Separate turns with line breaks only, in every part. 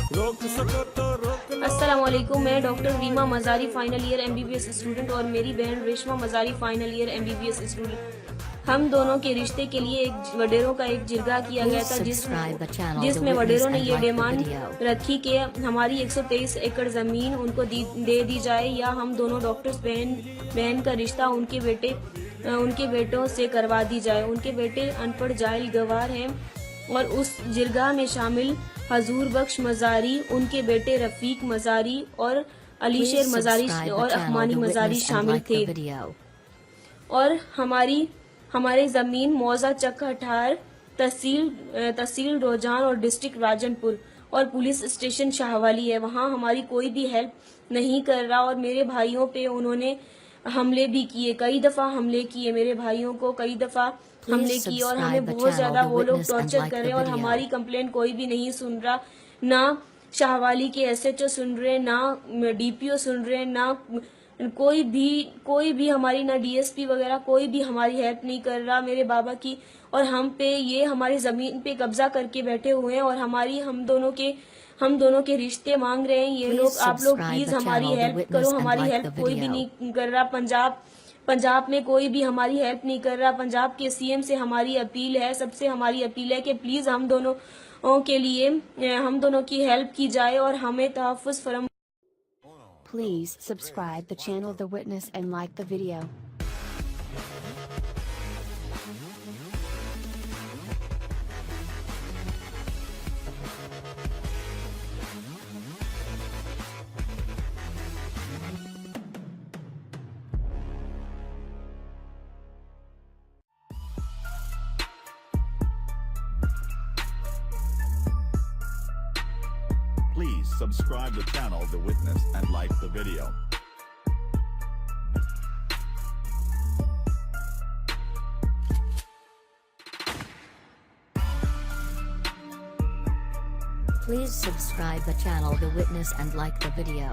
अस्सलाम वालेकुम। मैं doctor Reema Mazari final year MBBS student और मेरी बहन Reshma Mazari final year MBBS student. हम दोनों के रिश्ते के लिए एक वडेरों का एक जिरगा किया गया था जिसमें वडेरों ने ये डिमांड रखी कि हमारी 123 एकड़ ज़मीन उनको दे दी जाए या हम दोनों डॉक्टर्स बहन का रिश्ता उनके बेटों से करवा दी जाए। उनके बेटे अनपढ़ जाहिल गवार हैं और उस जिरगा में शामिल हजूर बख्श मज़ारी, उनके बेटे रफीक मज़ारी और अलीशेर मज़ारी और अखमानी मज़ारी शामिल थे। और हमारे ज़मीन मौजा चक हठार, तहसील रोजान और डिस्ट्रिक्ट राजनपुर और पुलिस स्टेशन शाहवाली है। वहाँ हमारी कोई भी हेल्प नहीं कर रहा और मेरे भाइयों पे उन्होंने हमले भी किए, कई दफ़ा हमले किए, मेरे भाइयों को कई दफ़ा हमले किए और हमें बहुत ज़्यादा वो लोग टॉर्चर कर रहे हैं और हमारी कंप्लेंट कोई भी नहीं सुन रहा। ना शाहवाली के एसएचओ सुन रहे, ना डीपीओ सुन रहे, ना कोई भी हमारी, ना डीएसपी वगैरह कोई भी हमारी हेल्प नहीं कर रहा मेरे बाबा की। और हम पे ये हमारी ज़मीन पे कब्जा करके बैठे हुए हैं और हम दोनों के रिश्ते मांग रहे हैं ये लोग। आप लोग प्लीज हमारी हेल्प करो, हमारी हेल्प कोई भी नहीं कर रहा। पंजाब में कोई भी हमारी हेल्प नहीं कर रहा। पंजाब के सीएम से हमारी अपील है, सबसे हमारी अपील है कि प्लीज हम दोनों की हेल्प की जाए और हमें तहफ़्फ़ुज़ form.
Please subscribe the channel The Witness and like the video.
Please subscribe the channel The Witness and like the video.
Please subscribe the channel The Witness and like the video.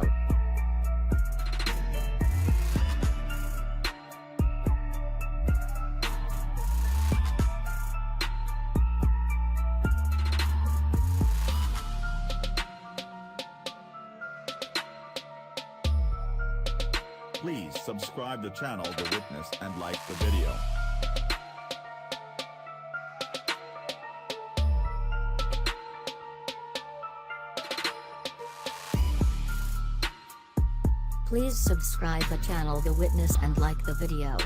Please subscribe the channel The Witness and like the video.
Please subscribe the channel The Witness and like the video.